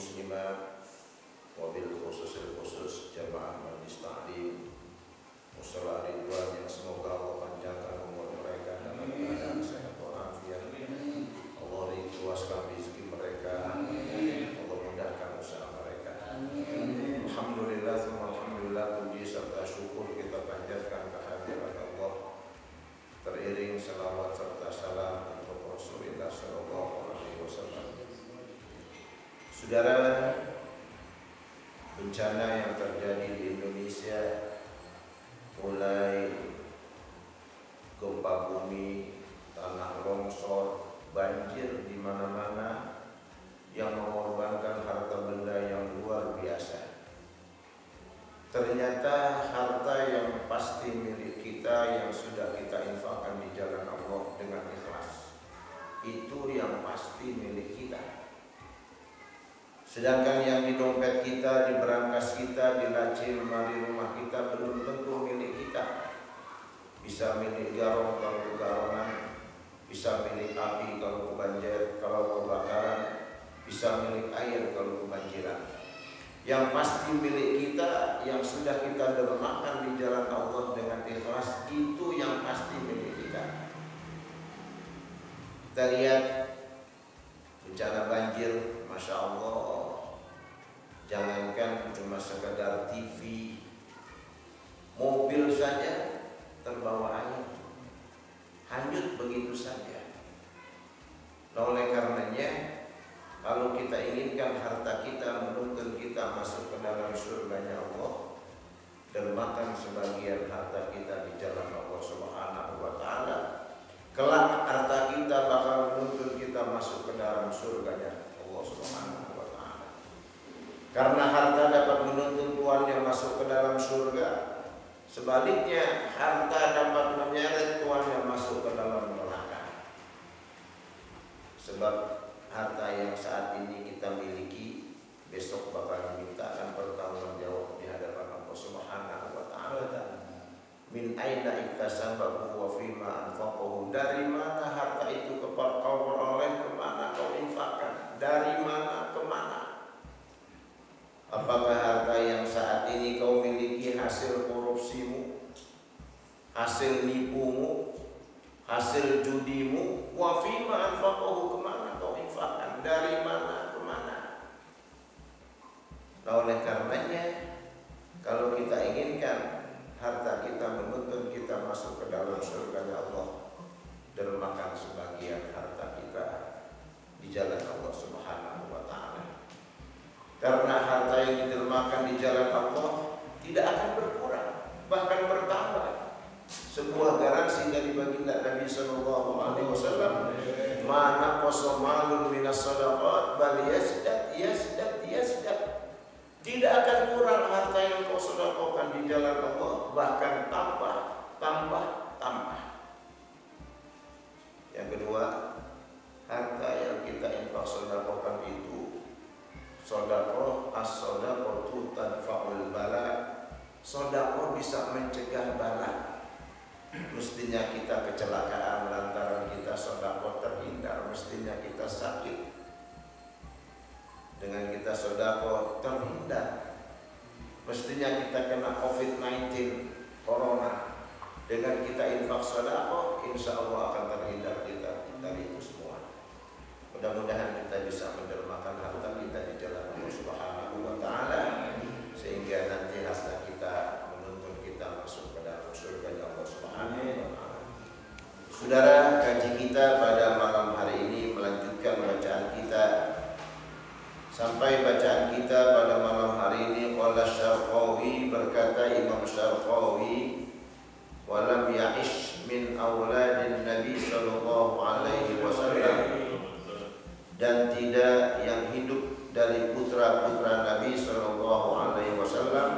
muslimat, wabil khusus jamaah majlis ta'lim musyawarah ridwan yang semoga Allah panjangkan umur mereka dalam keadaan sehat walafiat. Allah luaskan rezeki mereka, Allah mudahkan usaha mereka. Alhamdulillah, alhamdulillah, puji serta syukur kita panjatkan kehadirat Allah, teriring salawat serta salam untuk Rasulullah Sallallahu Alaihi Wasallam. Saudara, bencana yang terjadi di Indonesia, mulai gempa bumi, tanah longsor, banjir di mana-mana yang mengorbankan harta benda yang luar biasa. Ternyata harta yang pasti milik kita yang sudah kita infakkan di jalan Allah dengan ikhlas, itu yang pasti milik kita. Sedangkan yang di dompet kita, di berangkas kita, di laci lemari rumah kita belum tentu milik kita. Bisa milik garong kalau kegarongan, bisa milik api kalau kebakaran, bisa milik air kalau kebanjiran. Yang pasti milik kita yang sudah kita dermakan di jalan Allah dengan ikhlas, itu yang pasti milik kita. Kita lihat bencana banjir, Masya Allah, jangankan cuma sekedar TV, mobil saja terbawa air, hanyut begitu saja. Oleh karenanya, kalau kita inginkan harta kita menuntun kita masuk ke dalam surganya Allah, dermakan sebagian harta kita di jalan Allah Subhanahu wa Ta'ala. Kelak harta kita bakal menuntun kita masuk ke dalam surganya Allah Subhanahu wa Ta'ala. Karena harta dapat menuntun Tuhan yang masuk ke dalam surga, sebaliknya harta dapat menyeret Tuhan yang masuk ke dalam neraka. Sebab harta yang saat ini kita miliki, besok bakal dimintakan pertanggungjawab di hadapan Allah Subhanahu wa Ta'ala. Min aina iktasabahu wa fima anfaqahu. Dari mana harta itu kau peroleh, kemana kau infakkan, dari mana kemana? Apakah harta yang saat ini kau miliki hasil korupsimu, hasil nipumu, hasil judimu? Wa fima anfaqahu, kemana kau infakkan, dari mana kemana? Nah, oleh karenanya, kalau kita inginkan harta kita menuntun kita masuk ke dalam surganya Allah, dermakan sebagian harta kita di jalan Allah Subhanahu wa Ta'ala. Karena harta yang didermakan di jalan Allah tidak akan berkurang, bahkan bertambah. Sebuah garansi dari baginda Nabi Sallallahu Alaihi Wasallam, mana qasamalun minas sadaqat bal yazdad. Tidak akan kurang harta yang kau sedekahkan di jalan Allah, bahkan tambah. Yang kedua, harta yang kita infak sedekahkan itu sedekah as-sadaqatu tadfa'ul bala. Sedekah bisa mencegah bala. Mestinya kita kecelakaan lantaran kita sedekah terhindar, mestinya kita sakit, dengan kita sedekah terhindar. Mestinya kita kena COVID-19, corona, dengan kita infak sedekah, insya Allah akan terhindar kita dari itu semua. Mudah-mudahan kita bisa mendermakan harta kita di jalan Allah Subhanahu wa Ta'ala, sehingga nanti harta kita menuntun kita masuk ke dalam surga Allah Subhanahu wa Ta'ala. Saudara, kaji kita pada malam hari ini melanjutkan bacaan kita. Sampai bacaan kita pada malam hari ini, qala Syarqawi, berkata Imam Syarqawi, walam ya'ish min auladin Nabi sallallahu alaihi wasallam, dan tidak yang hidup dari putra-putra Nabi sallallahu alaihi wasallam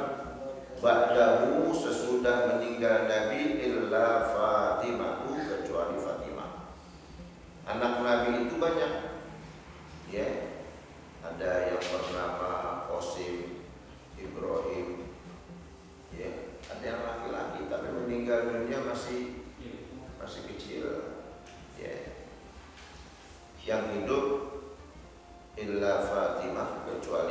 ba'dahu, sesudah meninggal Nabi, illa Fatimah, kecuali Fatimah. Anak Nabi itu banyak, ya. Ada yang bernama Qasim, Ibrahim, ya. Ada yang laki-laki tapi meninggal dunia masih kecil, ya. Yang hidup illa Fatimah, kecuali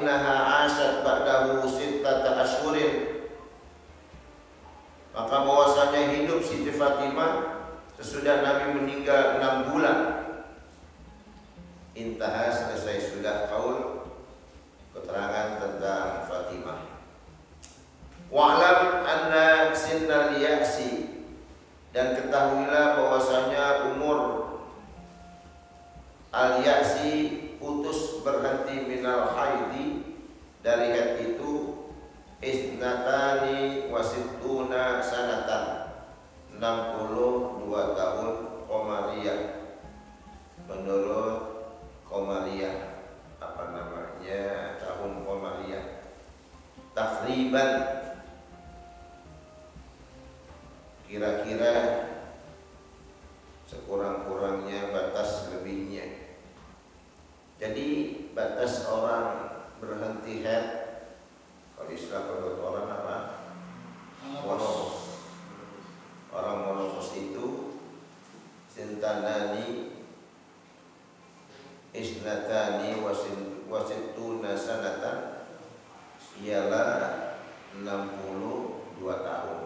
innaha asat ba'dahu sittata ashhurin, maka bahwasanya hidup Siti Fatimah sesudah Nabi meninggal 6 bulan. Intaha, selesai sudah kaul keterangan tentang Fatimah. Wa'lam anna sinnal ya'si, dan ketahuilah bahwasanya umur al-ya'si, putus berhenti minal haidi, dari haid itu isnatani wasittuna sanatan, 62 tahun Qamariyah, menurut Qamariyah, apa namanya, tahun Qamariyah. Takriban, kira-kira sekurang-kurangnya, batas lebihnya. Jadi batas orang berhenti haid, kalau istilah kedokteran apa? Monopos. Orang monopos itu sintanani isnatani wasittuna sanatan, ialah 62 tahun.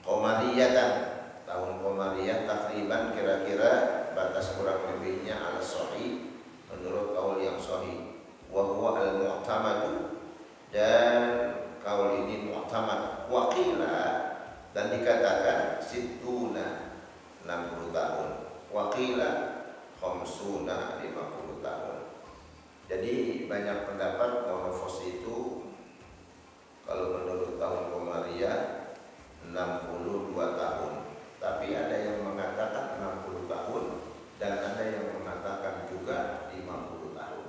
Qamariyatan, tahun Qamariyah, takriban, kira-kira, batas kurang lebihnya, ala sahih, menurut kaul yang sahih. Wa huwa al-mu'tamad, dan kaul ini mu'tamad. Wa qila, dan dikatakan sittuna, 60 tahun. Wa qila khamsuna, 50 tahun. Jadi banyak pendapat monofos itu, kalau menurut tahun Qamariyah 62 tahun. Tapi ada yang mengatakan 60 tahun, dan ada yang mengatakan juga 50 tahun.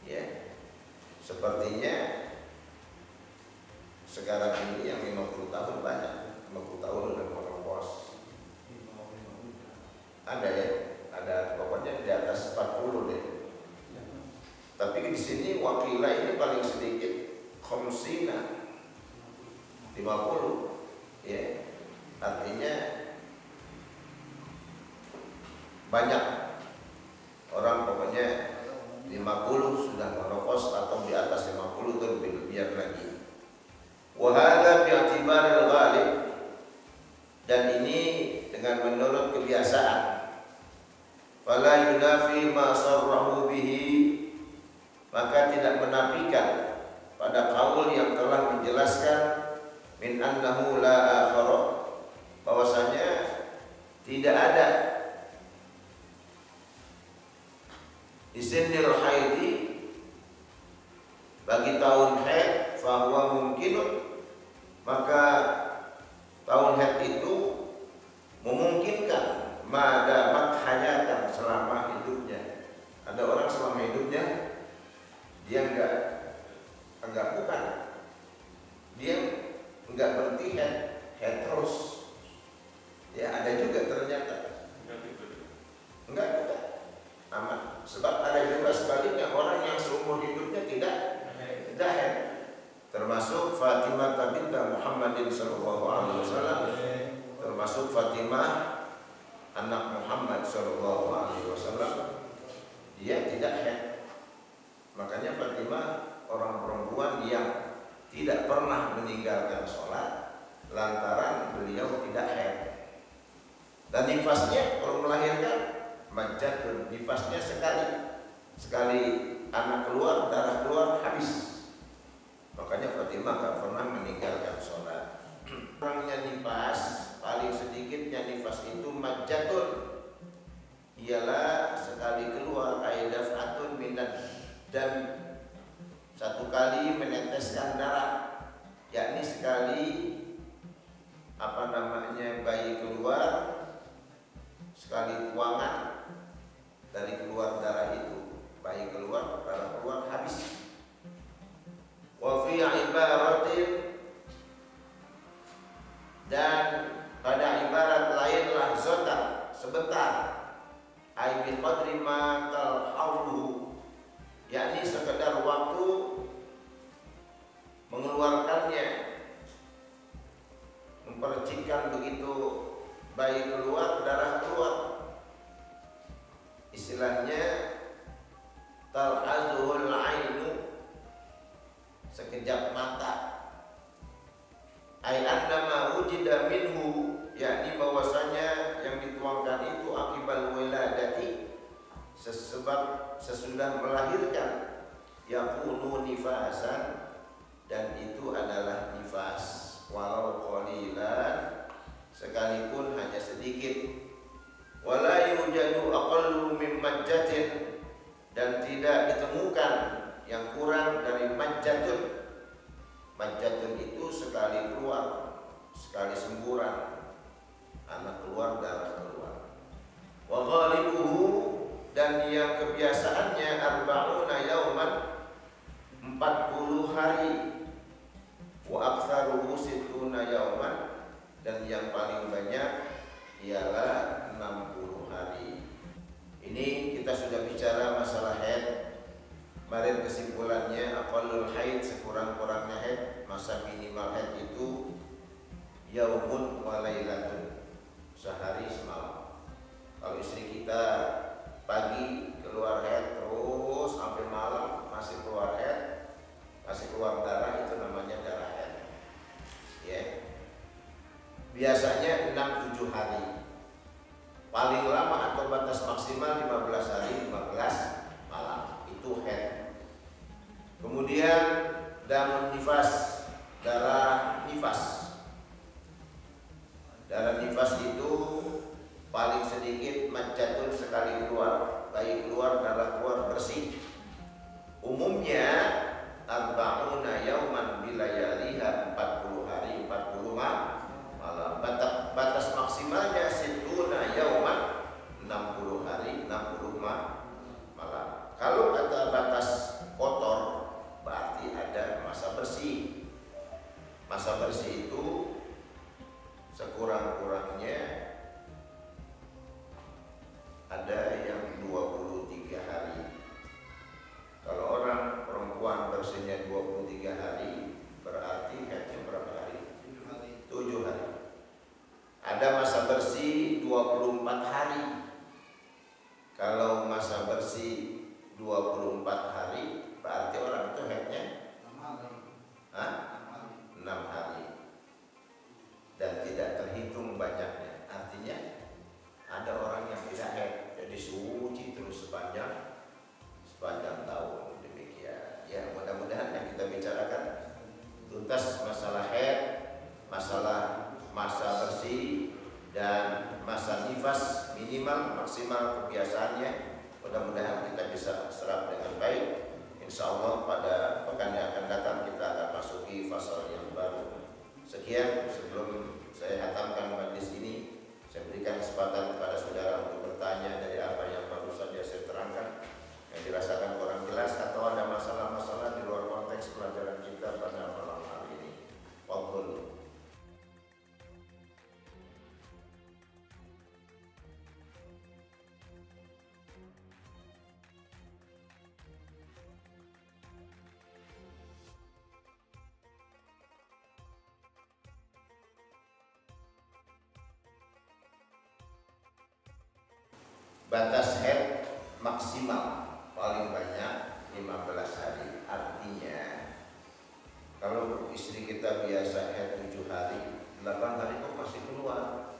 Ya, sepertinya sekarang ini yang 50 tahun banyak. 50 tahun udah monopos. Ada ya, ada pokoknya di atas 40 deh. Tapi di sini wakilah ini paling sedikit khamsina, 50. Ya, artinya banyak orang, pokoknya 50 sudah monopos, atau di atas 50 itu lebih-lebihan lagi. Wa hadza bi'tibaril ghalib, dan ini dengan menurut kebiasaan. Fala yunafi ma sarrahu bihi, maka tidak menafikan pada kaul yang telah menjelaskan min annahu la akhara, bahwasanya tidak ada isinnil haidi, bagi tahun haid, fahuwa mungkinun, maka tahun haid itu memungkinkan, madamat hayatan, selama hidupnya. Ada orang selama hidupnya dia enggak bukan, dia enggak berhenti haid terus. Ya, ada juga ternyata enggak juga aman. Sebab ada juga sebaliknya, orang yang seumur hidupnya tidak haid. Termasuk Fatimah binti Muhammadin sallallahu alaihi wasallam, termasuk Fatimah anak Muhammad sallallahu alaihi wasallam, dia tidak haid. Makanya Fatimah orang perempuan yang tidak pernah meninggalkan sholat lantaran beliau tidak haid. Dan nifasnya kalau melahirkan majatun, nifasnya sekali anak keluar, darah keluar, habis. Makanya Fatimah gak pernah meninggalkan sholat. Orangnya nifas, paling sedikitnya nifas itu majatun, ialah sekali keluar, aidafatun minat, dan satu kali meneteskan darah, yakni sekali bayi keluar, sekali tuangan dari keluar darah itu, bayi keluar, darah keluar, habis. Wa fi ibaratin, dan pada ibarat lain lahzatan, sebentar, ai bi qadri ma talhaulu, yakni sekedar waktu mengeluarkannya, mempercikkan begitu bayi keluar, darah keluar, istilahnya sebab sesudah melahirkan yakunu nifasan, dan itu adalah nifas walau qalilan, sekalipun hanya sedikit. Wala yujadu aqallu min majjatin, dan tidak ditemukan yang kurang dari majjatun. Majjatun itu sekali keluar, sekali semburan, anak keluar, darah keluar. Wa ghalibuhu, dan yang kebiasaannya arba'una yauman, 40 hari. Wa aktsaruhu sittuna yauman, dan yang paling banyak ialah 60 hari. Ini kita sudah bicara masalah haid. Kemarin kesimpulannya aqallul haid, sekurang-kurangnya haid, masa minimal haid itu yaumun wa lailatun, sehari semalam. Kalau istri kita pagi keluar haid terus sampai malam masih keluar haid, masih keluar darah, itu namanya darah haid. Ya. Biasanya 6-7 hari. Paling lama atau batas maksimal 15 hari, 15 malam. Itu haid. Kemudian damun nifas, darah nifas. Darah nifas itu paling sedikit majjatun, sekali keluar, baik keluar, darah keluar bersih. Umumnya arba'una yauman bilayaliha, 40 hari, 40 malam. Batas maksimalnya situna yauman, 60 hari, 60 malam. Kalau ada batas kotor, berarti ada masa bersih. Masa bersih itu sekurang-kurangnya ada yang 23 hari. Kalau orang perempuan bersihnya 23 hari, berarti haidnya berapa hari? 7 hari. Ada masa bersih 24 hari. Kalau masa bersih 24 hari, berarti orang itu haidnya 6 hari. Dan tidak terhitung banyaknya. Artinya ada orang yang tidak haid, jadi suci terus sepanjang tahun. Demikian. Ya, mudah-mudahan yang kita bicarakan tuntas masalah haid, masalah masa bersih, dan masa nifas minimal maksimal kebiasaannya. Mudah-mudahan kita bisa serap dengan baik. Insya Allah pada pekan yang akan datang kita akan masuki fasal yang baru. Sekian, sebelum saya hatamkan majlis ini, saya berikan kesempatan kepada saudara untuk bertanya dari apa yang baru saja saya terangkan, yang dirasakan kurang jelas atau ada masalah-masalah di luar konteks pelajaran kita pada malam hari ini. Wabun. Batas haid maksimal paling banyak 15 hari. Artinya kalau istri kita biasa haid 7 hari, 8 hari kok masih keluar,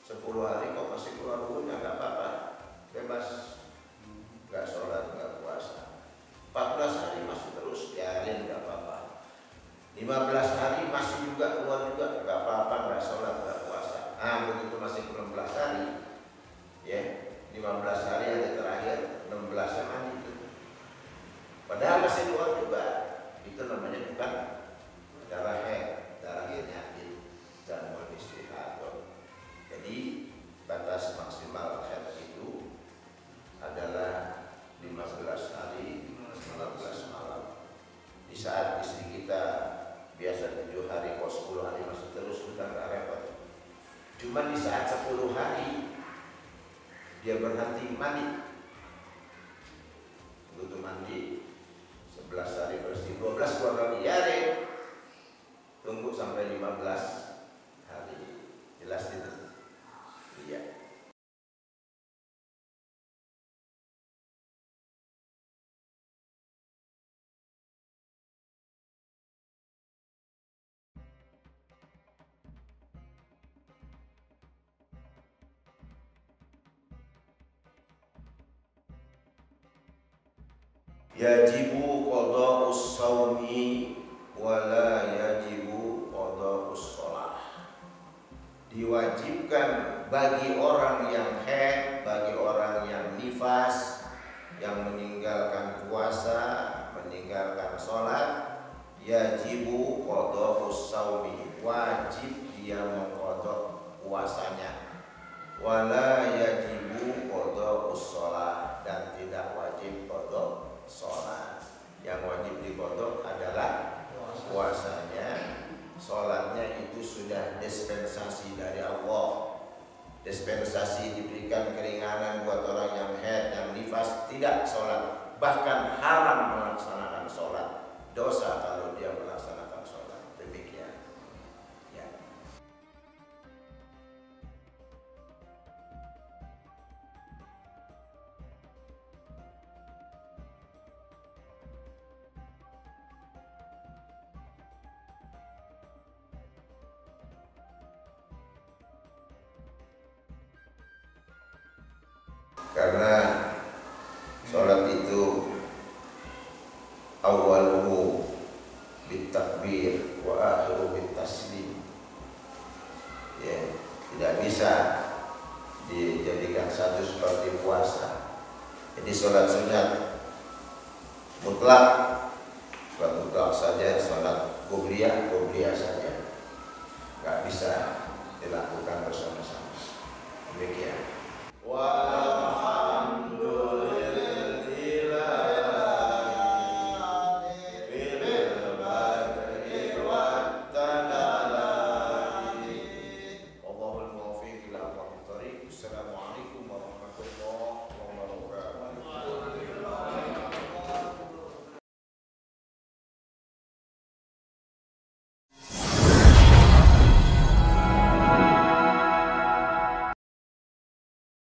10 hari kok masih keluar uangnya, nggak apa-apa, bebas, nggak sholat, nggak puasa. 14 hari masih terus, biarin, nggak apa-apa. 15 hari masih juga keluar juga, nggak apa-apa, nggak sholat, nggak puasa. Begitu masih 16 hari, ya. 15 hari hari terakhir, 16-nya mandi itu. Padahal masih keluar juga. Itu namanya bukan darah haid, darah penyakit dan istihad. Jadi batas maksimal haid itu adalah 15 hari, 15 malam. Di saat istri kita biasa 7 hari, kok 10 hari masih terus, sudah nggak repot. Cuma di saat 10 hari dia berhenti mandi. Begitu mandi 11 hari bersih, 12 keluar lagi, ya deh. Tunggu sampai 15 hari. Jelas itu? Iya. yajibu qada'us shaumi wala yajibu qada'us shalah. Diwajibkan bagi orang yang haid, bagi orang yang nifas, yang meninggalkan puasa, meninggalkan sholat, yajibu qada'us shaumi, wajib dia mengqadha puasanya, wala yajibu qada'us shalah, dan tidak wajib qadha sholat. Yang wajib diqadha adalah puasanya. Sholatnya itu sudah dispensasi dari Allah. Dispensasi, diberikan keringanan buat orang yang haid, yang nifas, tidak sholat, bahkan haram melaksanakan sholat, dosa kalau dia melaksanakan sholat. Demikian ya. Karena sholat itu awaluhu bitakbir wa akhiru bitaslim, ya, tidak bisa dijadikan satu seperti puasa. Jadi sholat sunat mutlak, sholat mutlak saja, sholat qobliyah saja, nggak bisa dilakukan bersama-sama. Demikian.